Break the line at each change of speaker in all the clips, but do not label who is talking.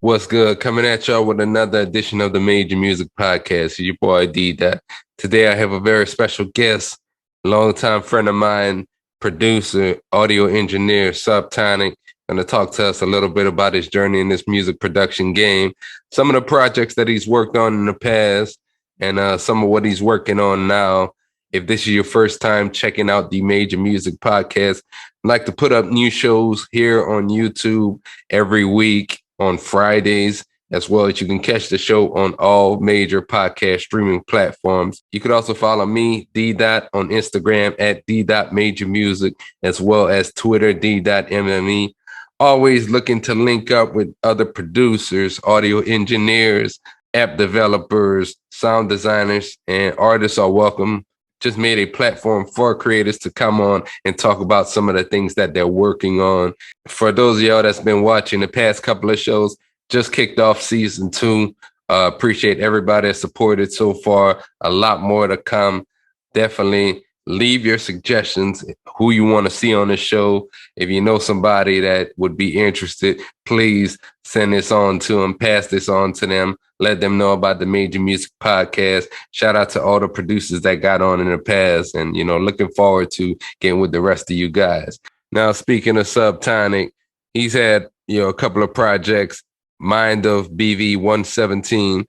What's good? Coming at y'all with another edition of the Major Music Podcast. Your boy Dee Dot. Today I have a very special guest, longtime friend of mine, producer, audio engineer, Subtonic. Going to talk to us a little bit about his journey in this music production game, some of the projects that he's worked on in the past, and some of what he's working on now. If this is your first time checking out the Major Music Podcast, I'd like to put up new shows here on YouTube every week on Fridays, as well as you can catch the show on all major podcast streaming platforms. You could also follow me, Dee Dot, on Instagram at Dee Dot Major Music, as well as Twitter, Dee Dot MME. Always looking to link up with other producers, audio engineers, app developers, sound designers, and artists are welcome. Just made a platform for creators to come on and talk about some of the things that they're working on. For those of y'all that's been watching the past couple of shows, just kicked off season 2. Appreciate everybody that supported so far. A lot more to come. Definitely leave your suggestions, who you want to see on the show. If you know somebody that would be interested, please send this on to them, pass this on to them. Let them know about the Major Music Podcast. Shout out to all the producers that got on in the past, and, looking forward to getting with the rest of you guys. Now, speaking of Subtonic, he's had, a couple of projects, Mind of BV 117,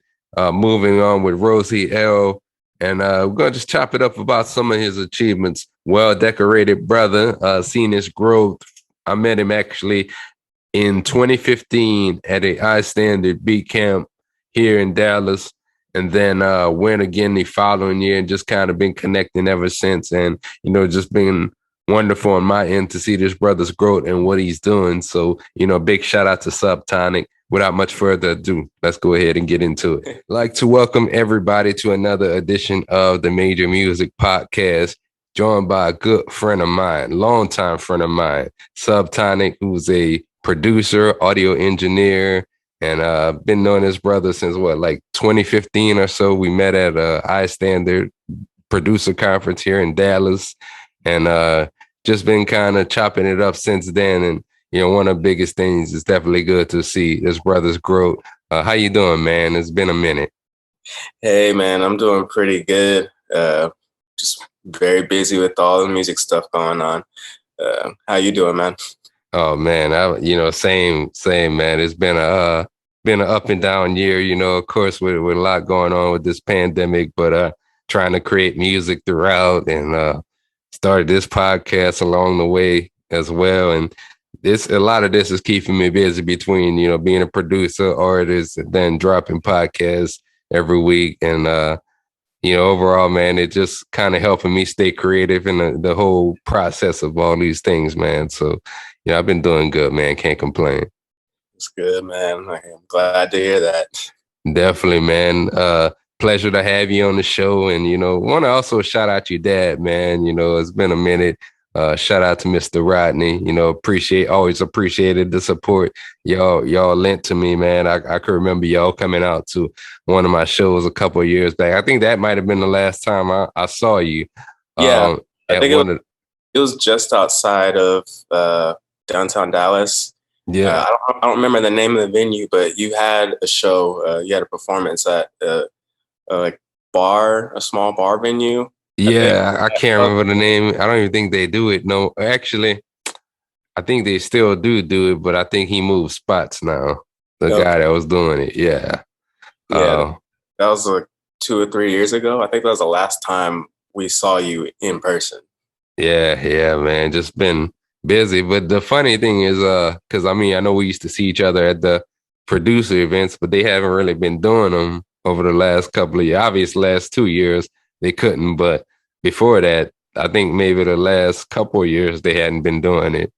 moving on with Rosie L. And we're going to just chop it up about some of his achievements. Well-decorated brother, seen his growth. I met him actually in 2015 at a iStandard beat camp here in Dallas, and then went again the following year and just kind of been connecting ever since. And, just been wonderful on my end to see this brother's growth and what he's doing. So, big shout out to Subtonic. Without much further ado, let's go ahead and get into it. I'd like to welcome everybody to another edition of the Major Music Podcast, joined by a good friend of mine, longtime friend of mine, Subtonic, who's a producer, audio engineer, and been knowing this brother since 2015 or so. We met at a iStandard producer conference here in Dallas, and just been kind of chopping it up since then. And one of the biggest things is definitely good to see this brother's growth. How you doing, man? It's been a minute.
Hey, man, I'm doing pretty good. Just very busy with all the music stuff going on. How you doing, man?
Oh man, same man. It's been an up and down year, of course, with a lot going on with this pandemic, but trying to create music throughout, and started this podcast along the way as well. And a lot of this is keeping me busy between, being a producer, artist, and then dropping podcasts every week. And overall, man, it just kind of helping me stay creative in the whole process of all these things, man. So I've been doing good, man. Can't complain.
It's good, man. I'm glad to hear that. Definitely,
man. Pleasure to have you on the show. And, want to also shout out your dad, man. It's been a minute. Shout out to Mr. Rodney. Always appreciated the support y'all lent to me, man. I can remember y'all coming out to one of my shows a couple of years back. I think that might have been the last time I saw you.
Yeah, I think it was just outside of downtown Dallas.
Yeah,
I don't remember the name of the venue, but you had a show. You had a performance at a small bar venue.
Yeah, I can't remember the name. I don't even think they do it. No, actually, I think they still do it, but I think he moved spots now. The guy that was doing it. Yeah.
Yeah. That was 2 or 3 years ago. I think that was the last time we saw you in person.
Yeah, man. Just been busy. But the funny thing is, because I know we used to see each other at the producer events, but they haven't really been doing them over the last couple of years. Obviously, last 2 years they couldn't, but before that, I think maybe the last couple of years they hadn't been doing it.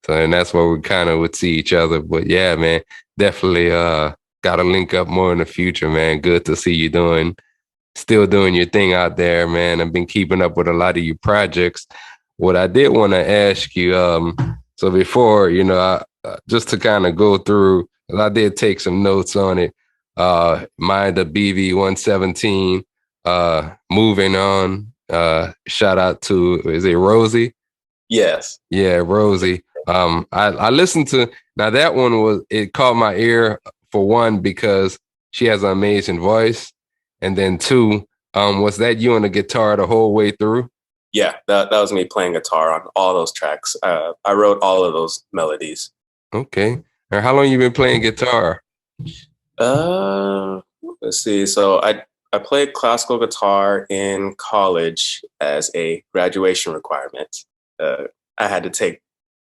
So, and that's where we kind of would see each other. But yeah, man, definitely got to link up more in the future, man. Good to see you still doing your thing out there, man. I've been keeping up with a lot of your projects. What I did want to ask you, so before, just to kind of go through, I did take some notes on it. Mind the BV 117, moving on. Shout out to, is it Rosie?
Yes.
Yeah, Rosie. I listened to, now that one it caught my ear for one, because she has an amazing voice, and then two, was that you on the guitar the whole way through?
Yeah, that was me playing guitar on all those tracks. I wrote all of those melodies.
Okay. And how long you been playing guitar?
Let's see. So I played classical guitar in college as a graduation requirement. I had to take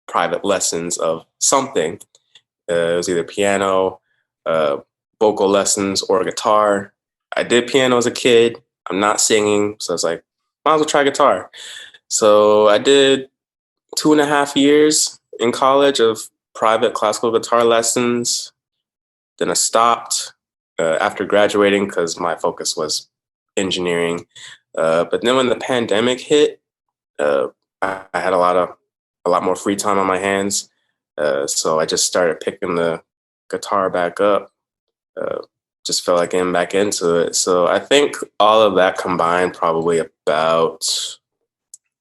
private lessons of something. It was either piano, uh, vocal lessons, or guitar. I did piano as a kid. I'm not singing, so I was like, might as well try guitar. So I did 2.5 years in college of private classical guitar lessons. Then I stopped after graduating because my focus was engineering. But then when the pandemic hit, I had a lot more free time on my hands. So I just started picking the guitar back up. Just felt like getting back into it. So I think all of that combined, probably about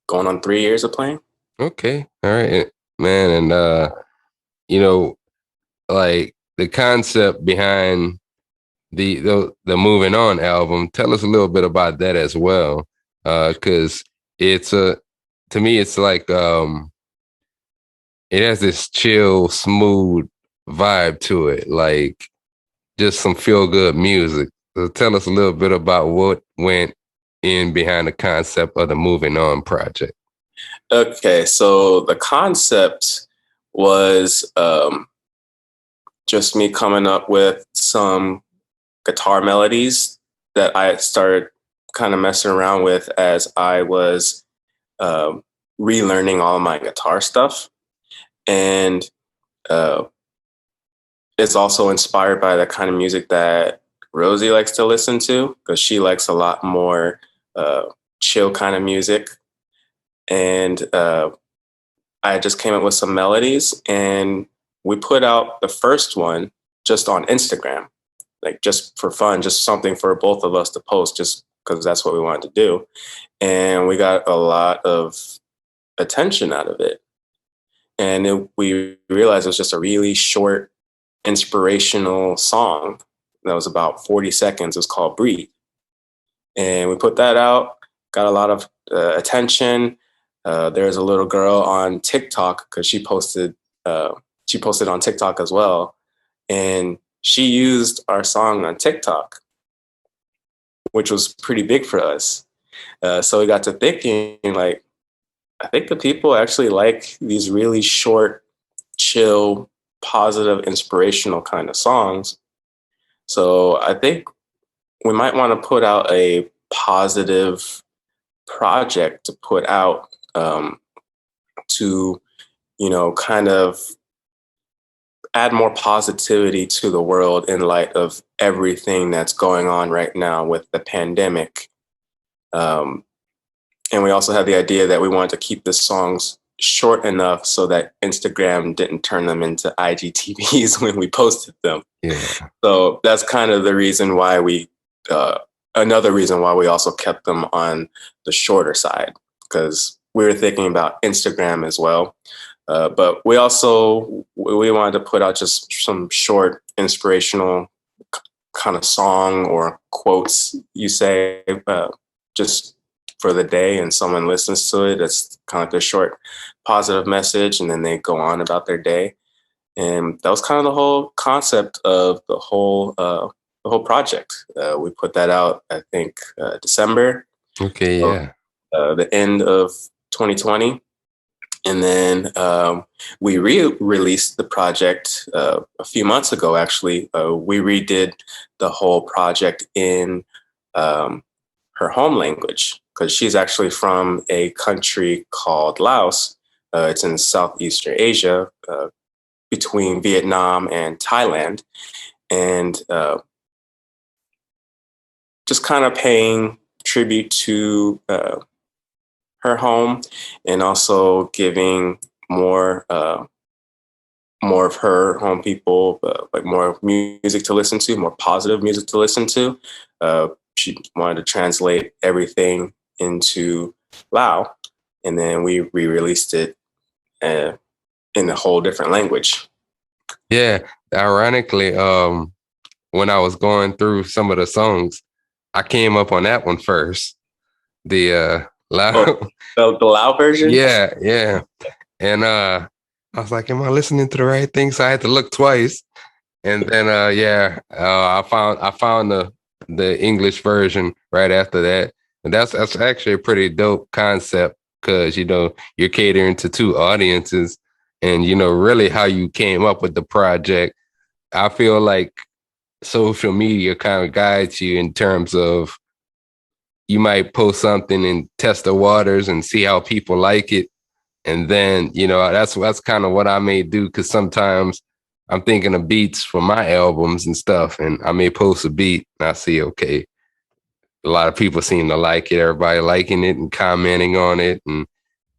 going on 3 years of playing.
Okay. All right, man. And you know, like the concept behind the Moving On album, tell us a little bit about that as well. Cause it's to me, it's like it has this chill, smooth vibe to it, like just some feel good music. So tell us a little bit about what went in behind the concept of the Moving On project.
Okay, so the concept was just me coming up with some guitar melodies that I started kind of messing around with as I was relearning all of my guitar stuff. And uh, it's also inspired by the kind of music that Rosie likes to listen to, because she likes a lot more chill kind of music. And I just came up with some melodies, and we put out the first one just on Instagram, like just for fun, just something for both of us to post, just because that's what we wanted to do. And we got a lot of attention out of it. And we realized it was just a really short, inspirational song that was about 40 seconds. It was called Breathe. And we put that out, got a lot of attention. There's a little girl on TikTok, because she posted on TikTok as well, and she used our song on TikTok, which was pretty big for us. So we got to thinking, like, I think the people actually like these really short, chill, positive, inspirational kind of songs. So I think we might want to put out a positive project to put out, to, kind of add more positivity to the world in light of everything that's going on right now with the pandemic. And we also had the idea that we wanted to keep the songs short enough so that Instagram didn't turn them into IGTVs when we posted them.
Yeah.
So that's kind of the reason why another reason why we also kept them on the shorter side, because we were thinking about Instagram as well. But we wanted to put out just some short, inspirational kind of song or quotes, you say, just for the day, and someone listens to it. It's kind of like a short positive message, and then they go on about their day. And that was kind of the whole concept of the whole project. We put that out, I think, December.
Okay. Yeah.
The end of 2020. And then we released the project a few months ago, actually. We redid the whole project in her home language, because she's actually from a country called Laos. It's in Southeastern Asia, between Vietnam and Thailand. And just kind of paying tribute to her home, and also giving more of her home people like more music to listen to, more positive music to listen to. She wanted to translate everything into Lao, and then we re-released it in a whole different language.
Yeah. Ironically, when I was going through some of the songs, I came up on that one first. The loud,
Oh, the loud version.
yeah, yeah. And I was like, am I listening to the right thing? So I had to look twice. And then I found the English version right after that. And that's actually a pretty dope concept because you're catering to two audiences and really how you came up with the project. I feel like social media kind of guides you in terms of you might post something and test the waters and see how people like it. And then, that's kind of what I may do because sometimes I'm thinking of beats for my albums and stuff. And I may post a beat and I see, okay, a lot of people seem to like it, everybody liking it and commenting on it. And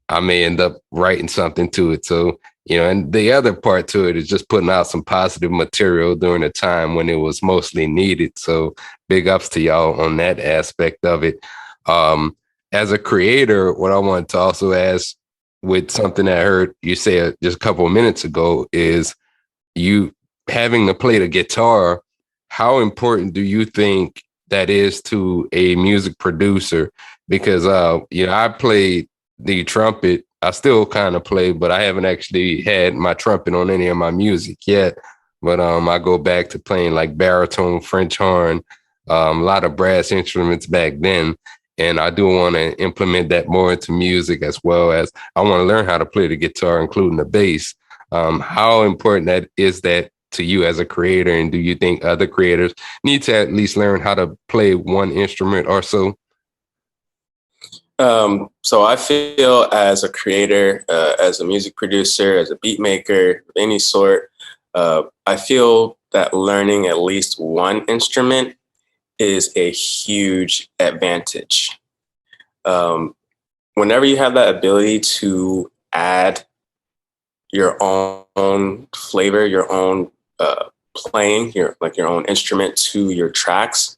I may end up writing something to it. So, and the other part to it is just putting out some positive material during a time when it was mostly needed. So big ups to y'all on that aspect of it. As a creator, what I wanted to also ask with something that I heard you say just a couple of minutes ago is you having to play the guitar. How important do you think that is to a music producer? Because, I played the trumpet. I still kind of play, but I haven't actually had my trumpet on any of my music yet. But I go back to playing like baritone, French horn, a lot of brass instruments back then. And I do want to implement that more into music as well as I want to learn how to play the guitar, including the bass. How important that to you as a creator? And do you think other creators need to at least learn how to play one instrument or so?
So I feel as a creator, as a music producer, as a beat maker of any sort, I feel that learning at least one instrument is a huge advantage. Whenever you have that ability to add your own flavor, your own playing, your own instrument to your tracks,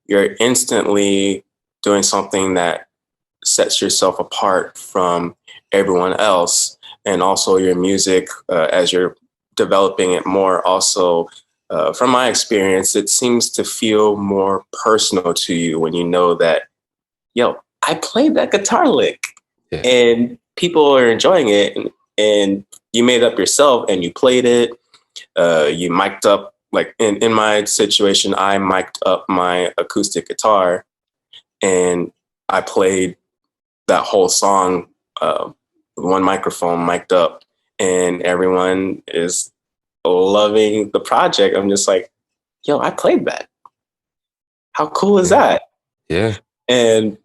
you're instantly doing something that sets yourself apart from everyone else. And also your music, as you're developing it more, also from my experience, it seems to feel more personal to you when you know that, yo, I played that guitar lick, yeah, and people are enjoying it, and you made it up yourself and you played it. You mic'd up, like in my situation, I mic'd up my acoustic guitar and I played that whole song with one microphone mic'd up, and everyone is loving the project. I'm just like, yo, I played that. How cool is that?
Yeah.
And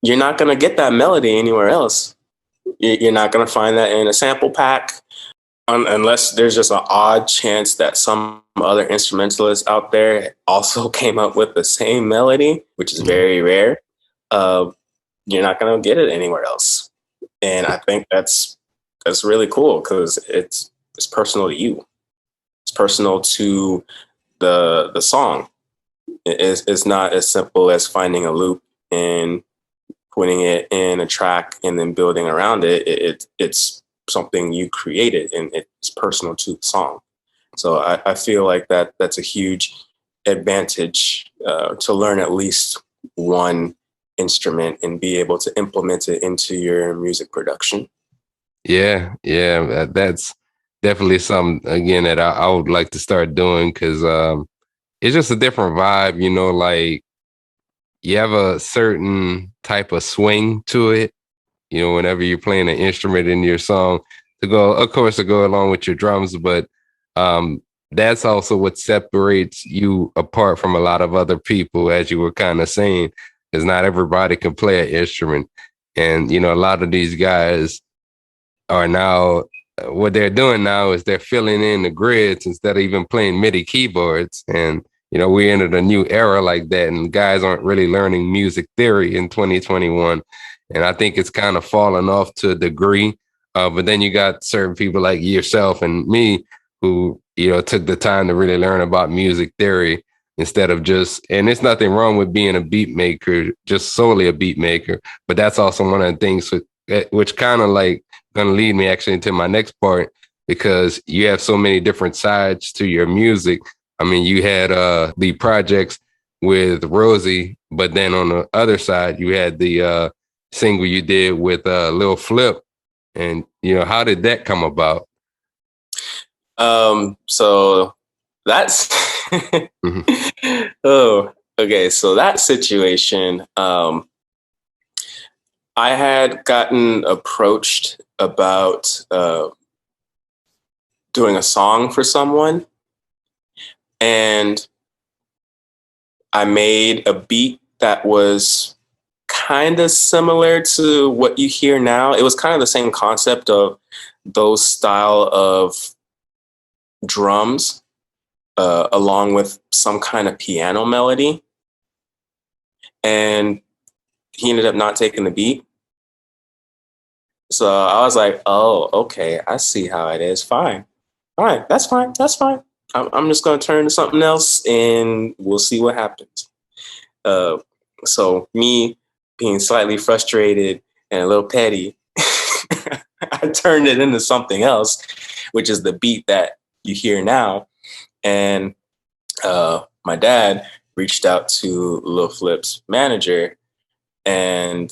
you're not going to get that melody anywhere else. You're not going to find that in a sample pack unless there's just an odd chance that some other instrumentalist out there also came up with the same melody, which is very rare. You're not going to get it anywhere else. And I think that's really cool because it's personal to you. It's personal to the song. It's not as simple as finding a loop and putting it in a track and then building around it. It's something you created and it's personal to the song. So I feel like that's a huge advantage to learn at least one instrument and be able to implement it into your music production.
Yeah, that's definitely something again that I would like to start doing because it's just a different vibe, like you have a certain type of swing to it, whenever you're playing an instrument in your song of course, to go along with your drums, but that's also what separates you apart from a lot of other people, as you were kind of saying, because not everybody can play an instrument. And, a lot of these guys are now, what they're doing now is they're filling in the grids instead of even playing MIDI keyboards. And, we entered a new era like that, and guys aren't really learning music theory in 2021. And I think it's kind of fallen off to a degree. But then you got certain people like yourself and me who, took the time to really learn about music theory instead of and it's nothing wrong with being a beat maker, just solely a beat maker. But that's also one of the things which kind of like going to lead me actually into my next part, because you have so many different sides to your music. I mean, you had the projects with Rosie, but then on the other side, you had the single you did with Lil Flip. And, how did that come about?
So that's oh, okay. So that situation, I had gotten approached about doing a song for someone, and I made a beat that was kind of similar to what you hear now. It was kind of the same concept of those style of drums, along with some kind of piano melody. And he ended up not taking the beat. So I was like, oh, okay, I see how it is. Fine. All right, that's fine. That's fine. I'm just going to turn to something else and we'll see what happens. So me being slightly frustrated and a little petty, I turned it into something else, which is the beat that you hear now. And my dad reached out to Lil Flip's manager and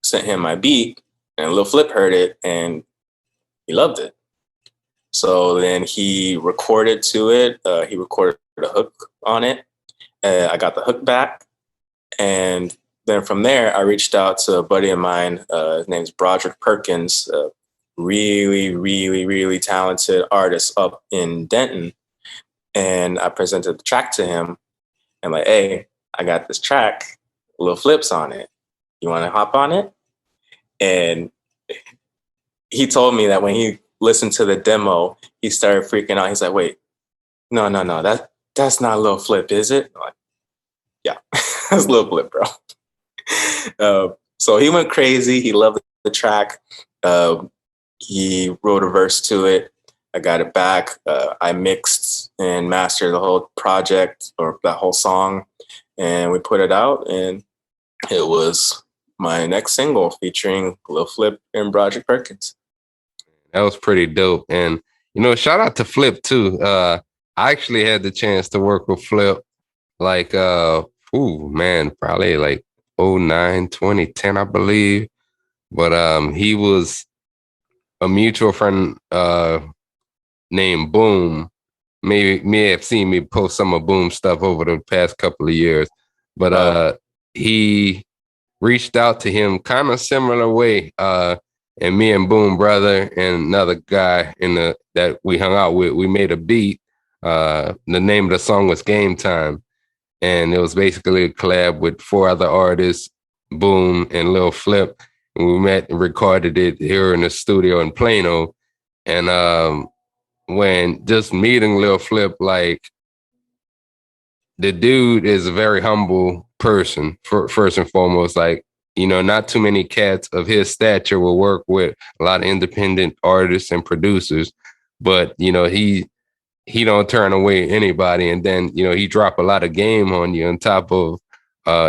sent him my beat, and Lil Flip heard it and he loved it. So then he recorded to it. He recorded a hook on it. I got the hook back. And then from there, I reached out to a buddy of mine. His name's Broderick Perkins, a really, really, really talented artist up in Denton. And I presented the track to him and like, hey, I got this track, Lil Flip's on it. You want to hop on it? And he told me that when he listened to the demo, he started freaking out. He's like, wait, no, that's not Lil Flip, is it? I'm like, yeah, that's Lil Flip, bro. So he went crazy. He loved the track. He wrote a verse to it. I got it back. I mixed and mastered the whole project or that whole song, and we put it out, and it was my next single featuring Lil Flip and Broderick Perkins.
That was pretty dope. And, shout out to Flip too. I actually had the chance to work with Flip like, probably like 09, 2010, I believe. But he was a mutual friend named Boom. May have seen me post some of Boom stuff over the past couple of years. But he reached out to him kind of similar way. And me and Boom brother and another guy that we hung out with, we made a beat. The name of the song was Game Time. And it was basically a collab with 4 other artists, Boom and Lil Flip. And we met and recorded it here in the studio in Plano. And when just meeting Lil Flip, like, the dude is a very humble person, first and foremost. Like, not too many cats of his stature will work with a lot of independent artists and producers. But, he don't turn away anybody. And then, he drop a lot of game on you on top of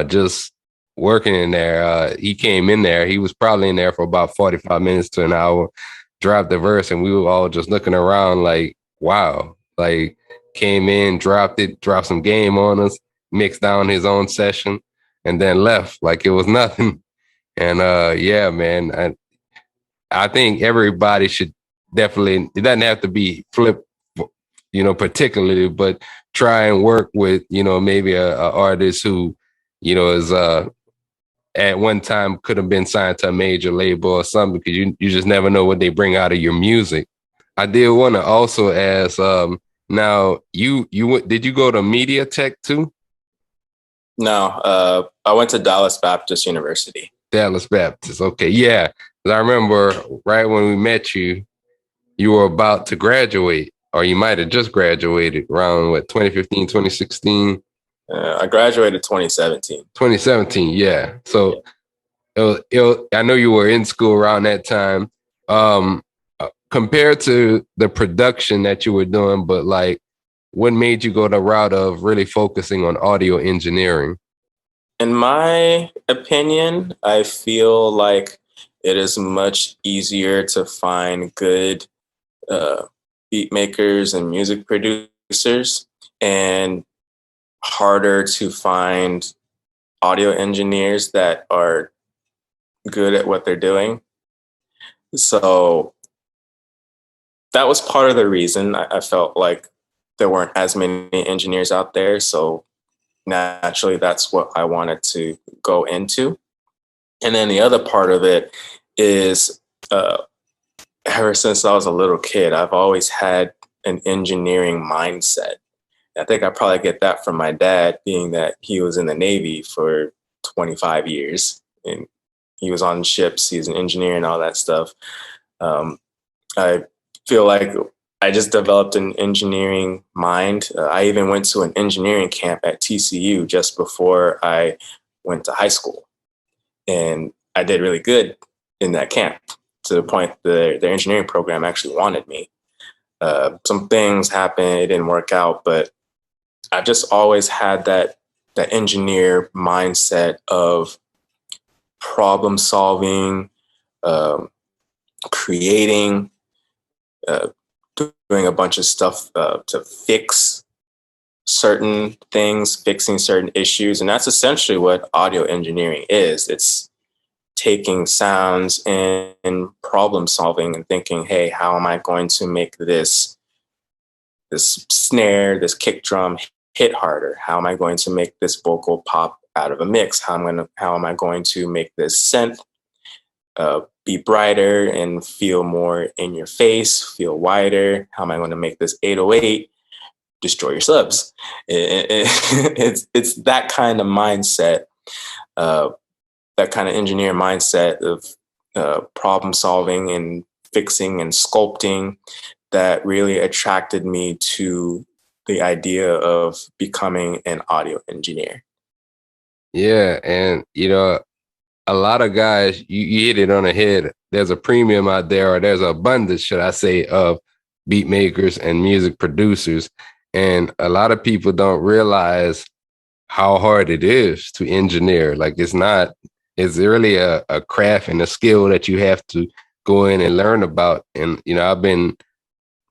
just working in there. He came in there. He was probably in there for about 45 minutes to an hour, dropped the verse, and we were all just looking around like, wow. Like, came in, dropped some game on us, mixed down his own session, and then left like it was nothing. And yeah, man, I think everybody should definitely, it doesn't have to be Flip, particularly, but try and work with, maybe a artist who, is at one time could have been signed to a major label or something, because you just never know what they bring out of your music. I did want to also ask, now you did you go to Media Tech too?
No, I went to Dallas Baptist University.
Dallas Baptist. Okay. Yeah. I remember right when we met you, you were about to graduate, or you might have just graduated around 2015, 2016.
I graduated 2017.
2017. Yeah. So I know you were in school around that time. Compared to the production that you were doing, but like, what made you go the route of really focusing on audio engineering?
In my opinion, I feel like it is much easier to find good beat makers and music producers and harder to find audio engineers that are good at what they're doing. So that was part of the reason I felt like there weren't as many engineers out there. So naturally, that's what I wanted to go into. And then the other part of it is ever since I was a little kid, I've always had an engineering mindset. I think I probably get that from my dad, being that he was in the Navy for 25 years and he was on ships, he's an engineer and all that stuff. I feel like I just developed an engineering mind. I even went to an engineering camp at TCU just before I went to high school. And I did really good in that camp to the point that the engineering program actually wanted me. Some things happened, it didn't work out, but I've just always had that engineer mindset of problem solving, creating, doing a bunch of stuff to fix certain things, fixing certain issues. And that's essentially what audio engineering is. It's taking sounds and problem solving and thinking, hey, how am I going to make this snare, this kick drum hit harder? How am I going to make this vocal pop out of a mix? How am I going to make this synth be brighter and feel more in your face, feel wider? How am I going to make this 808 destroy your subs? It's that kind of mindset, that kind of engineer mindset of problem solving and fixing and sculpting that really attracted me to the idea of becoming an audio engineer.
Yeah, and a lot of guys, you hit it on the head. There's a premium out there, or there's an abundance, should I say, of beat makers and music producers. And a lot of people don't realize how hard it is to engineer. Like it's really a craft and a skill that you have to go in and learn about. And, I've been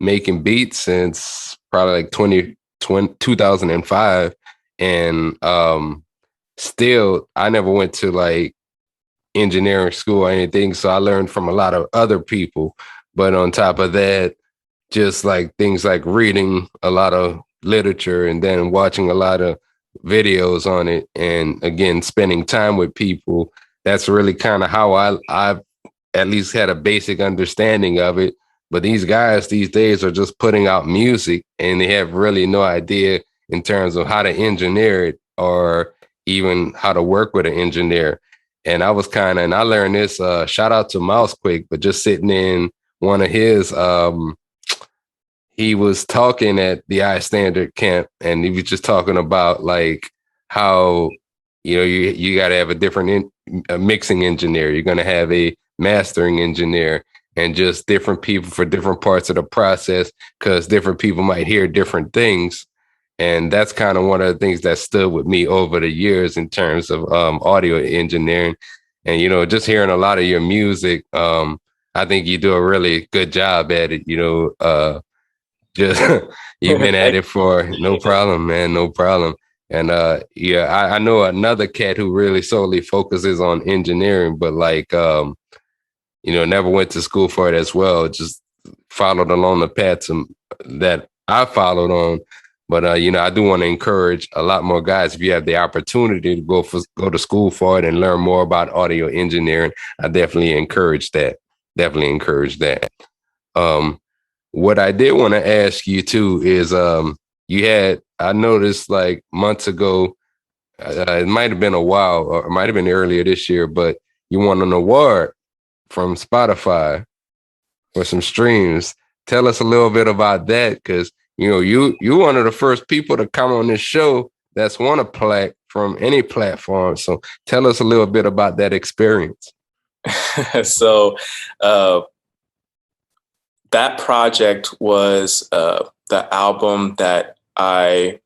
making beats since probably like 2005. And still, I never went to like engineering school or anything. So I learned from a lot of other people. But on top of that, just like things like reading a lot of literature and then watching a lot of videos on it. And again, spending time with people. That's really kind of how I've at least had a basic understanding of it. But these guys these days are just putting out music and they have really no idea in terms of how to engineer it or even how to work with an engineer. And I learned this, shout out to Mousequake, but just sitting in one of his, he was talking at the iStandard camp and he was just talking about like how, you got to have a different mixing engineer. You're going to have a mastering engineer and just different people for different parts of the process because different people might hear different things. And that's kind of one of the things that stood with me over the years in terms of audio engineering. And, just hearing a lot of your music, I think you do a really good job at it. Just you've been at it for no problem, man, no problem. And I know another cat who really solely focuses on engineering, but like, never went to school for it as well. Just followed along the path that I followed on. But I do want to encourage a lot more guys. If you have the opportunity to go to school for it and learn more about audio engineering, I definitely encourage that. Definitely encourage that. What I did want to ask you too is, I noticed like months ago, it might have been a while, or it might have been earlier this year, but you won an award from Spotify for some streams. Tell us a little bit about that, because you're one of the first people to come on this show that's won a plaque from any platform. So tell us a little bit about that experience.
So that project was the album that I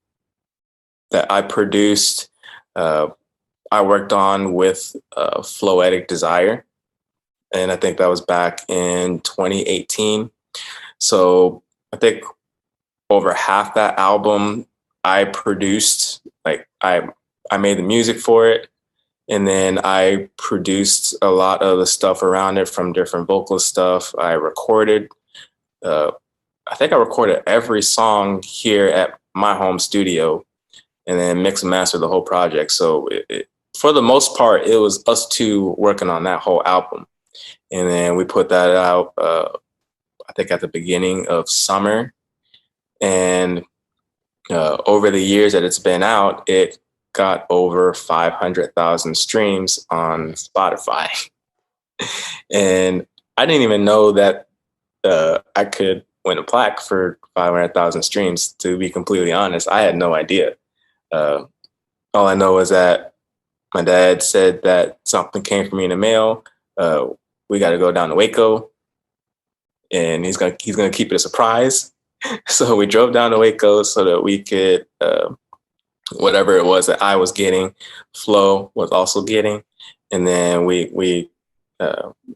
produced. I worked on with Floetic Desire, and I think that was back in 2018. So I think over half that album I produced, like I made the music for it, and then I produced a lot of the stuff around it, from different vocal stuff. I recorded, I think I recorded every song here at my home studio, and then mix and master the whole project. So for the most part, it was us two working on that whole album. And then we put that out, I think at the beginning of summer. And over the years that it's been out, it got over 500,000 streams on Spotify. And I didn't even know that I could win a plaque for 500,000 streams, to be completely honest. I had no idea. All I know is that my dad said that something came for me in the mail. We got to go down to Waco, and he's gonna keep it a surprise. So we drove down to Waco so that we could, whatever it was that I was getting, Flo was also getting, and then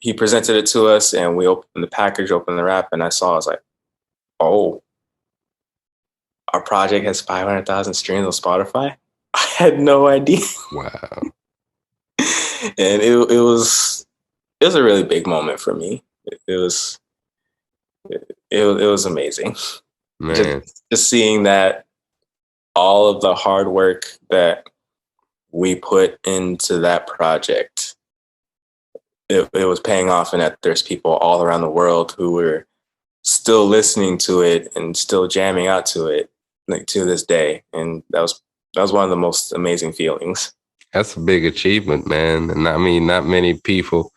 he presented it to us, and we opened the package, opened the wrap, and I was like, oh, our project has 500,000 streams on Spotify. I had no idea.
Wow.
And it was a really big moment for me. It was amazing.
Man.
Just seeing that all of the hard work that we put into that project, it was paying off, and that there's people all around the world who were still listening to it and still jamming out to it, like, to this day. And that was one of the most amazing feelings.
That's a big achievement, man. And I mean, not many people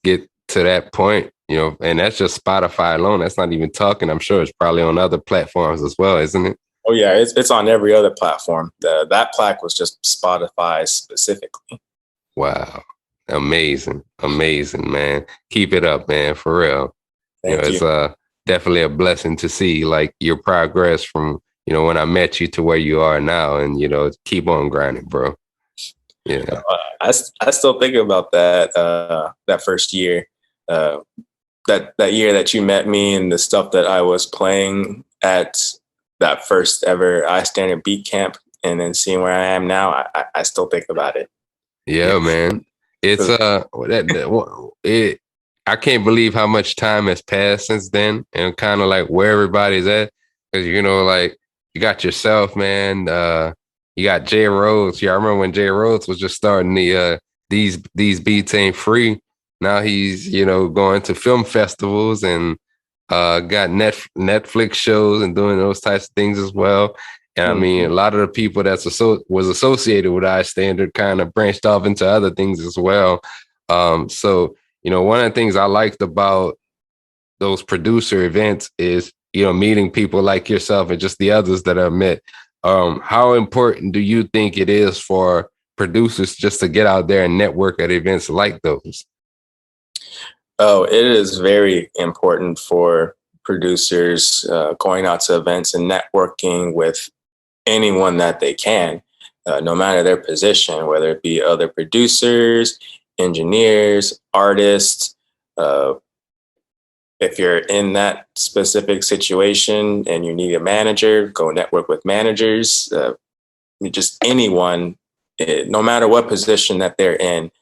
get to that point, and that's just Spotify alone. That's not even talking. I'm sure it's probably on other platforms as well, isn't it?
Oh yeah, it's on every other platform. That plaque was just Spotify specifically.
Wow. Amazing, man. Keep it up, man, for real.
Thank you.
It's definitely a blessing to see, like, your progress from, when I met you to where you are now, and, keep on grinding, bro. Yeah.
I still think about that first year, that year that you met me, and the stuff that I was playing at that first ever iStandard Beat Camp, and then seeing where I am now. I still think about it.
Yeah, man. It's I can't believe how much time has passed since then, and kind of like where everybody's at. Because like, you got yourself, man. You got Jay Rhodes. Yeah, I remember when Jay Rhodes was just starting the these beats ain't free. Now he's going to film festivals and got Netflix shows and doing those types of things as well. And I mean, a lot of the people was associated with iStandard kind of branched off into other things as well. So one of the things I liked about those producer events is meeting people like yourself and just the others that I met. How important do you think it is for producers just to get out there and network at events like those?
Oh, it is very important for producers going out to events and networking with anyone that they can, no matter their position, whether it be other producers, engineers, artists. If you're in that specific situation and you need a manager, go network with managers. Just anyone, no matter what position that they're in,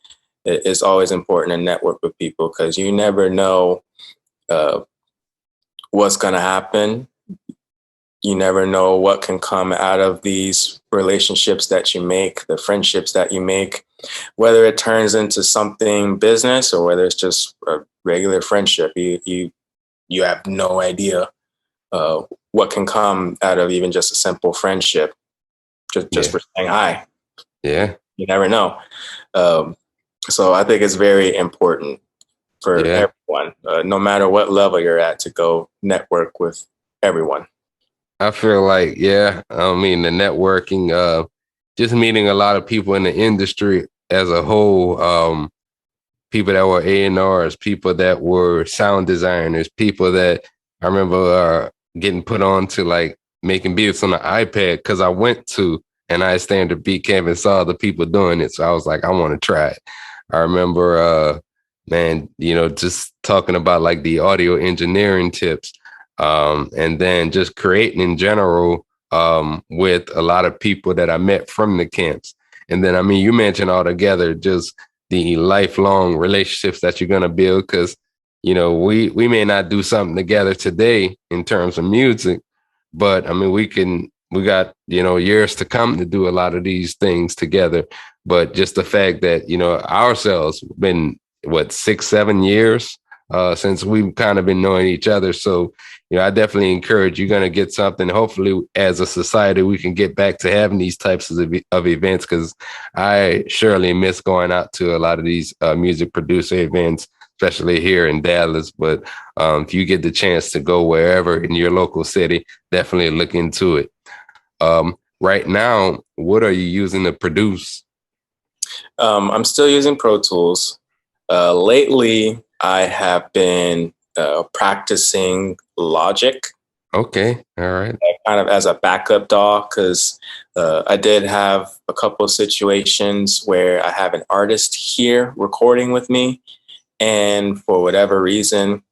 it's always important to network with people, because you never know what's going to happen. You never know what can come out of these relationships that you make, the friendships that you make, whether it turns into something business or whether it's just a regular friendship. You have no idea what can come out of even just a simple friendship, just for saying hi.
Yeah.
You never know. So I think it's very important for everyone, no matter what level you're at, to go network with everyone.
I feel like, I mean, the networking, just meeting a lot of people in the industry as a whole, people that were A&Rs, people that were sound designers, people that I remember getting put on to, like, making beats on the iPad, because I went to an iStandard Beat Camp and saw the people doing it. So I was like, I want to try it. I remember, man, just talking about, like, the audio engineering tips. And then just creating in general, with a lot of people that I met from the camps. And then, I mean, you mentioned altogether just the lifelong relationships that you're going to build, because, you know, we may not do something together today in terms of music, but I mean, we got, you know, years to come to do a lot of these things together. But just the fact that, you know, ourselves been what, 6, 7 years since we've kind of been knowing each other. So, you know, I definitely encourage you're going to get something. Hopefully, as a society, we can get back to having these types of events, because I surely miss going out to a lot of these music producer events, especially here in Dallas. But if you get the chance to go wherever in your local city, definitely look into it. Right now, what are you using to produce?
I'm still using Pro Tools. Lately, I have been practicing Logic.
Okay, all right.
Kind of as a backup DAW, because I did have a couple of situations where I have an artist here recording with me, and for whatever reason,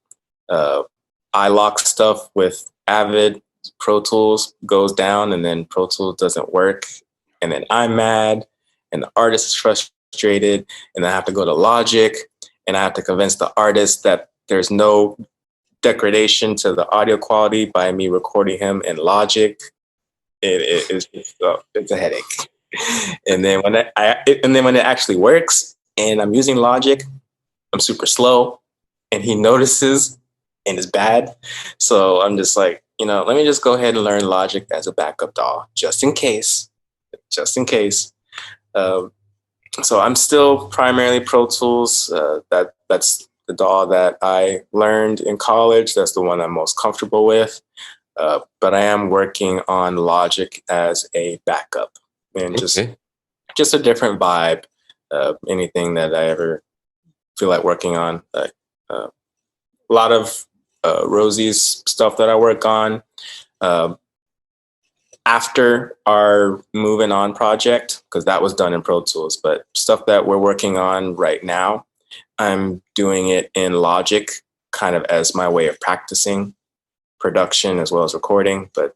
I lock stuff with Avid. Pro Tools goes down, and then Pro Tools doesn't work, and then I'm mad, and the artist is frustrated, and I have to go to Logic, and I have to convince the artist that there's no degradation to the audio quality by me recording him in Logic. It's a headache. And then when it actually works, and I'm using Logic, I'm super slow, and he notices, and it's bad. So I'm just like, you know, let me just go ahead and learn Logic as a backup DAW, just in case. So I'm still primarily Pro Tools. That's the DAW that I learned in college. That's the one I'm most comfortable with. But I am working on Logic as a backup, and just a different vibe. Anything that I ever feel like working on. A lot of Rosie's stuff that I work on after our Moving On project, because that was done in Pro Tools, but stuff that we're working on right now, I'm doing it in Logic, kind of as my way of practicing production as well as recording, but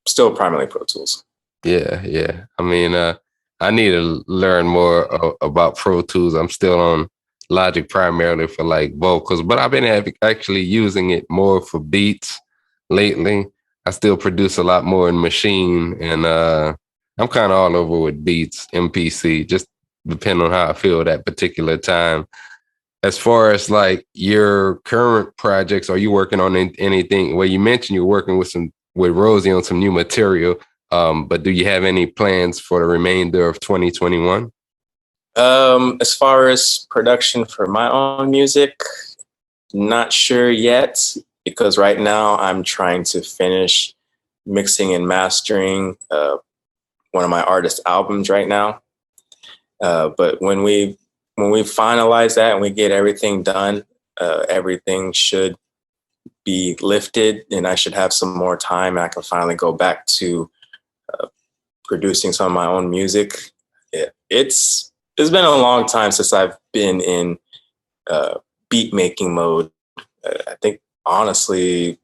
still primarily Pro Tools.
Yeah. I mean, I need to learn more about Pro Tools. I'm still on Logic primarily for like vocals, but I've been actually using it more for beats lately. I still produce a lot more in Machine, and I'm kind of all over with beats, MPC, just depending on how I feel that particular time. As far as like your current projects, are you working on anything? Well, you mentioned you're working with Rosie on some new material, but do you have any plans for the remainder of 2021?
As far as production for my own music, not sure yet, because right now I'm trying to finish mixing and mastering one of my artist albums right now. But when we finalize that and we get everything done, everything should be lifted, and I should have some more time. And I can finally go back to producing some of my own music. It's been a long time since I've been in beat making mode. I think honestly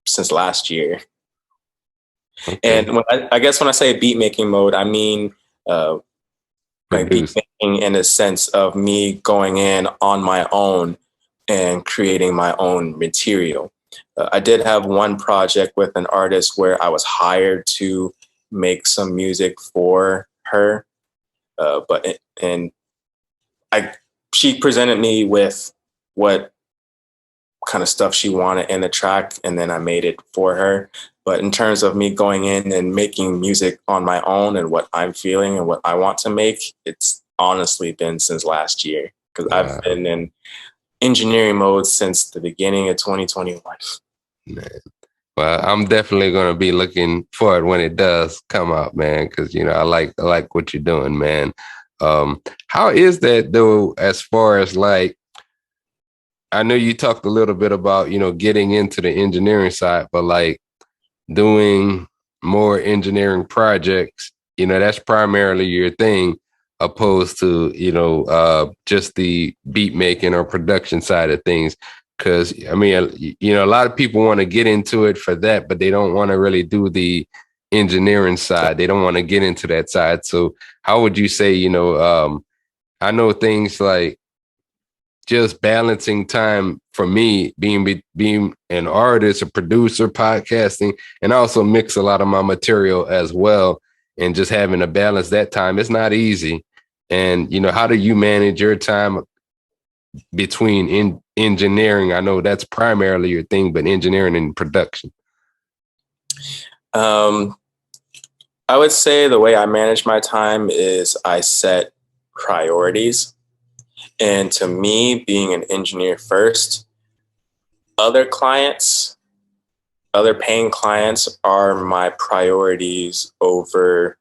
since last year. Okay. And I guess when I say beat making mode, I mean like beat making in a sense of me going in on my own and creating my own material. I did have one project with an artist where I was hired to make some music for her, she presented me with what kind of stuff she wanted in the track, and then I made it for her. But in terms of me going in and making music on my own and what I'm feeling and what I want to make, it's honestly been since last year, because I've been in engineering mode since the beginning of 2021.
Man. Well, I'm definitely going to be looking for it when it does come out, man, because, you know, I like what you're doing, man. How is that, though, as far as like, I know you talked a little bit about, you know, getting into the engineering side, but like doing more engineering projects, you know, that's primarily your thing, opposed to, you know, just the beat making or production side of things. Because I mean, a lot of people want to get into it for that, but they don't want to really do the engineering side. They don't want to get into that side. So how would you say, I know things like just balancing time for me, being an artist, a producer, podcasting, and also mix a lot of my material as well. And just having to balance that time, it's not easy. And, how do you manage your time between engineering? I know that's primarily your thing, but engineering and production.
I would say the way I manage my time is I set priorities. And to me, being an engineer first, other paying clients are my priorities over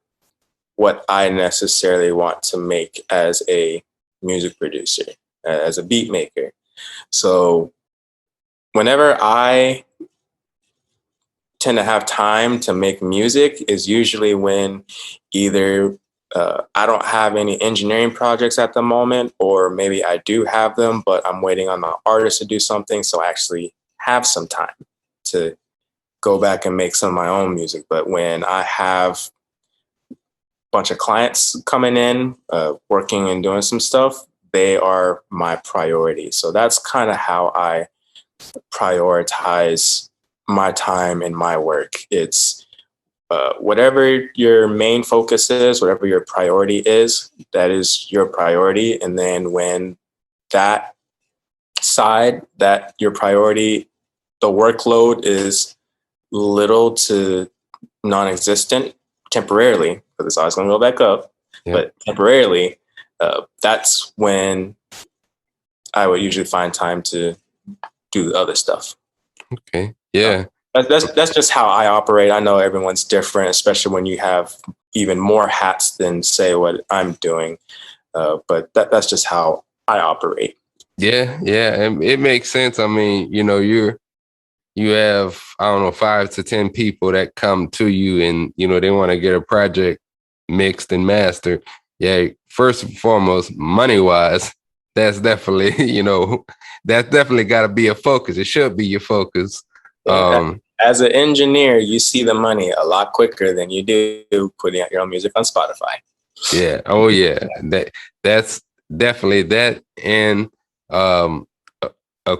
what I necessarily want to make as a music producer, as a beat maker. So whenever I tend to have time to make music is usually when either I don't have any engineering projects at the moment, or maybe I do have them, but I'm waiting on the artist to do something. So I actually have some time to go back and make some of my own music. But when I have a bunch of clients coming in, working and doing some stuff, they are my priority. So that's kind of how I prioritize my time and my work. It's whatever your main focus is, whatever your priority is, that is your priority. And then when that side, that your priority, the workload is little to non-existent temporarily, because it's always going to go back up, but temporarily, that's when I would usually find time to do the other stuff.
Okay. Yeah.
That's just how I operate. I know everyone's different, especially when you have even more hats than, say, what I'm doing. But that's just how I operate.
Yeah. Yeah. And it makes sense. I mean, you have, I don't know, 5 to 10 people that come to you and, they want to get a project mixed and mastered. Yeah. First and foremost, money wise, that's definitely, that's definitely got to be a focus. It should be your focus.
As an engineer, you see the money a lot quicker than you do putting out your own music on Spotify.
Yeah. Oh yeah. That's definitely that. And of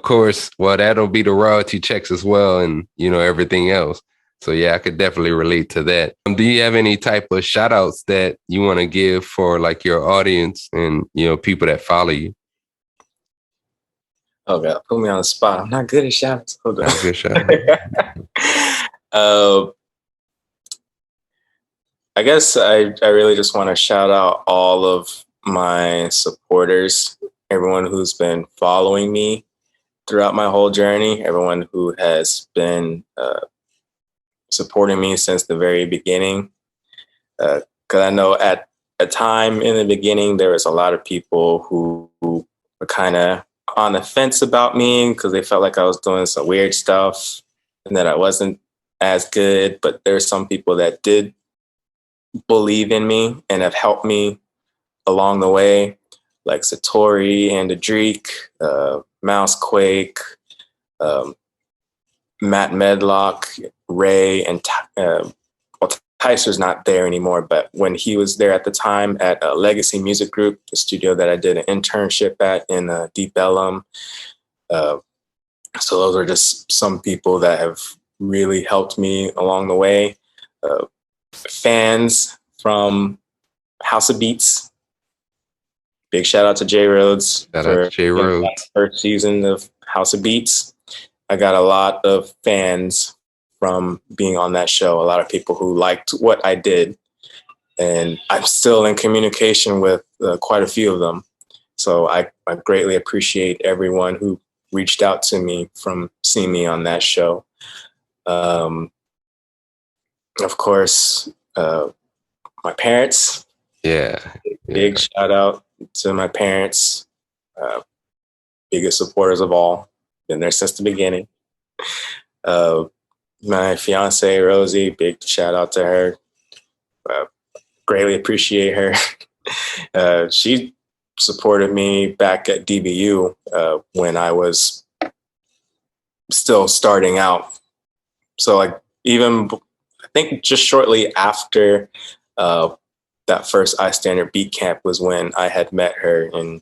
course, well, that'll be the royalty checks as well, and everything else. So yeah, I could definitely relate to that. Do you have any type of shout outs that you want to give for like your audience and people that follow you?
Oh God, put me on the spot. I'm not good at shout outs. Hold on.
That's a good shout
out. I guess I really just want to shout out all of my supporters, everyone who's been following me throughout my whole journey, everyone who has been supporting me since the very beginning. Because I know at a time in the beginning, there was a lot of people who were kind of on the fence about me because they felt like I was doing some weird stuff and that I wasn't as good. But there's some people that did believe in me and have helped me along the way, like Satori and Adriek, Mousequake, Matt Medlock, Ray, and Tyser's not there anymore, but when he was there at the time at Legacy Music Group, the studio that I did an internship at in Deep Ellum. So those are just some people that have really helped me along the way. Fans from House of Beats. Big shout out to Jay Rhodes for the first season of House of Beats. I got a lot of fans from being on that show, a lot of people who liked what I did. And I'm still in communication with quite a few of them. So I greatly appreciate everyone who reached out to me from seeing me on that show. Of course, my parents.
Yeah.
Big shout out to my parents, biggest supporters of all. Been there since the beginning. My fiance Rosie, big shout out to her. Greatly appreciate her. She supported me back at DBU when I was still starting out. So like even I think just shortly after that first iStandard beat camp was when I had met her, and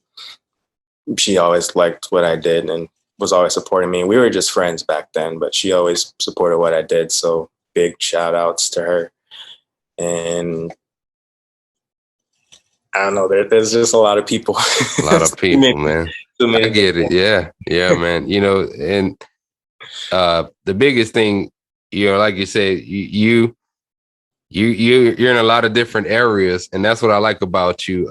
she always liked what I did and was always supporting me. We were just friends back then, but she always supported what I did. So big shout outs to her. And I don't know, there's just a lot of people.
A lot of people, man. I get it. Yeah, man. You know, and the biggest thing, you know, like you said, you're in a lot of different areas, and that's what I like about you.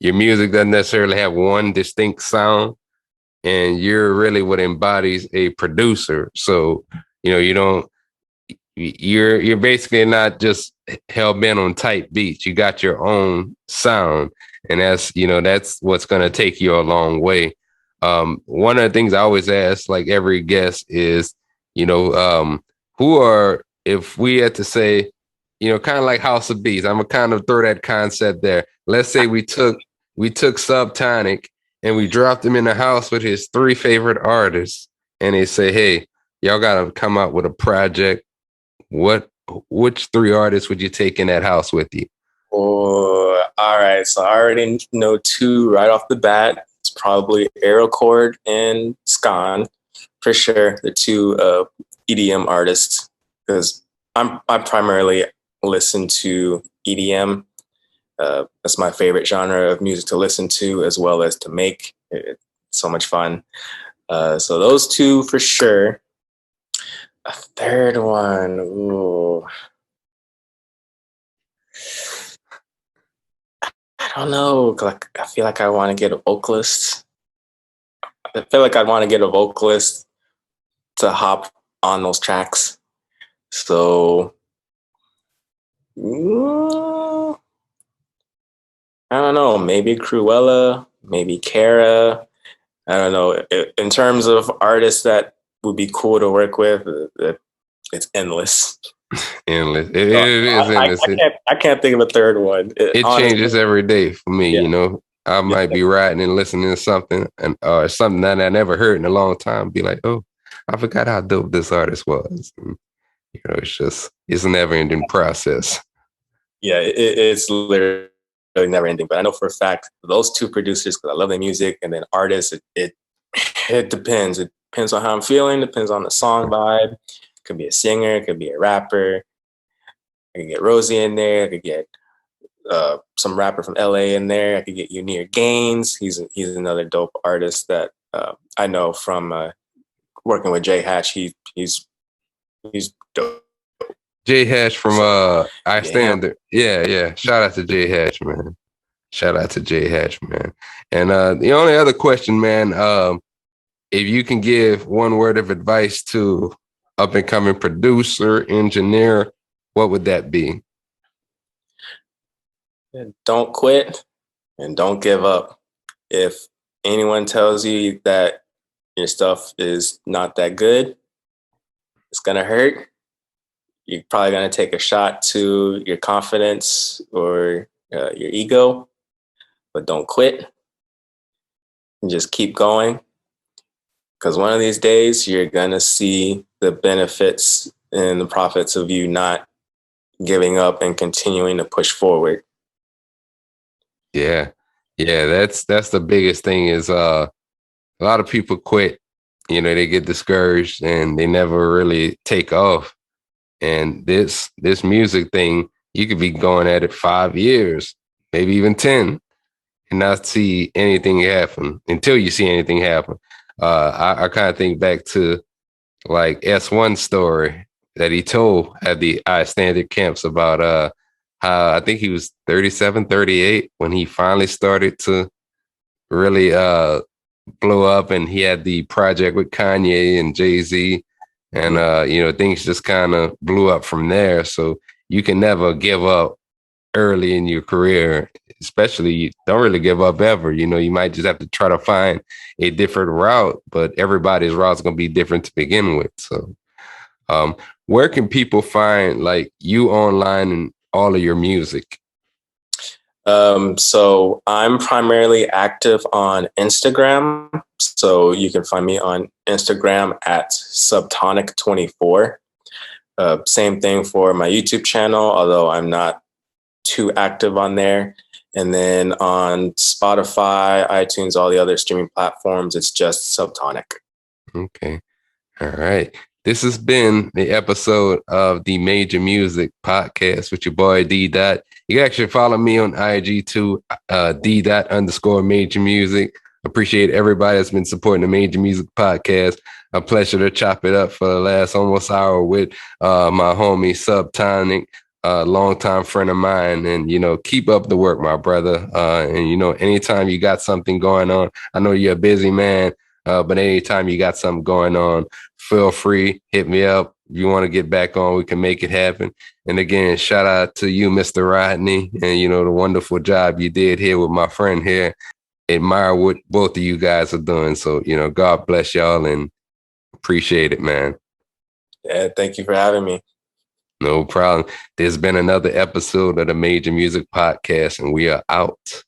Your music doesn't necessarily have one distinct sound, and you're really what embodies a producer. So, you know, you're basically not just hell bent on tight beats. You got your own sound, and that's what's going to take you a long way. One of the things I always ask, like every guest, is, if we had to say, kind of like House of Beats, I'm gonna kind of throw that concept there. Let's say we took Subtonic and we dropped him in the house with his 3 favorite artists, and they say, hey, y'all gotta come out with a project. Which 3 artists would you take in that house with you?
Oh, all right. So I already know 2 right off the bat. It's probably Aerochord and Scan, for sure. The 2 EDM artists, because I primarily listen to EDM. That's my favorite genre of music to listen to, as well as to make. It's so much fun. So those 2 for sure. A 3rd one. Ooh. I don't know. Like, I feel like I want to get a vocalist. I feel like I'd want to get a vocalist to hop on those tracks. So, I don't know. Maybe Cruella, maybe Kara. I don't know. In terms of artists that would be cool to work with, it's endless.
Endless. It is endless.
I can't think of a 3rd one.
It honestly changes every day for me. Yeah. I might be riding and listening to something something that I never heard in a long time. Be like, oh, I forgot how dope this artist was. And, it's a never ending process.
Yeah, it's literally never ending. But I know for a fact those 2 producers, because I love their music, and then artists, it depends. It depends on how I'm feeling. Depends on the song vibe. It could be a singer. It could be a rapper. I could get Rosie in there. I could get some rapper from LA in there. I could get Unir Gaines. He's another dope artist that I know from working with Jay Hatch. He's dope.
Jay Hatch from iStandard. Yeah. Shout out to Jay Hatch, man. And the only other question, man, if you can give one word of advice to up and coming producer, engineer, what would that be?
Don't quit and don't give up. If anyone tells you that your stuff is not that good, it's gonna hurt. You're probably gonna take a shot to your confidence or your ego, but don't quit and just keep going. Because one of these days you're gonna see the benefits and the profits of you not giving up and continuing to push forward.
Yeah, that's the biggest thing is a lot of people quit. They get discouraged and they never really take off. And this music thing, you could be going at it 5 years, maybe even 10, and not see anything happen until you see anything happen. I kind of think back to like S1's story that he told at the iStandard camps about how I think he was 37, 38 when he finally started to really blow up, and he had the project with Kanye and Jay-Z, and things just kind of blew up from there. So you can never give up early in your career, especially you don't really give up ever. You might just have to try to find a different route, but everybody's route is going to be different to begin with. So where can people find like you online and all of your music?
So I'm primarily active on Instagram. So you can find me on Instagram at Subtonic24. Same thing for my YouTube channel, although I'm not too active on there. And then on Spotify, iTunes, all the other streaming platforms, it's just Subtonic.
Okay. All right. This has been the episode of the Major Music Podcast with your boy Dee Dot. You can actually follow me on IG too, Dee Dot _ Major Music. Appreciate everybody that's been supporting the Major Music Podcast. A pleasure to chop it up for the last almost hour with my homie Subtonic, a longtime friend of mine. And, keep up the work, my brother. And, anytime you got something going on, I know you're a busy man, but anytime you got something going on, feel free, hit me up. If you want to get back on, we can make it happen. And again, shout out to you, Mr. Rodney, and, the wonderful job you did here with my friend here. Admire what both of you guys are doing. So, God bless y'all and appreciate it, man.
Yeah, thank you for having me.
No problem. There's been another episode of the Major Music Podcast, and we are out.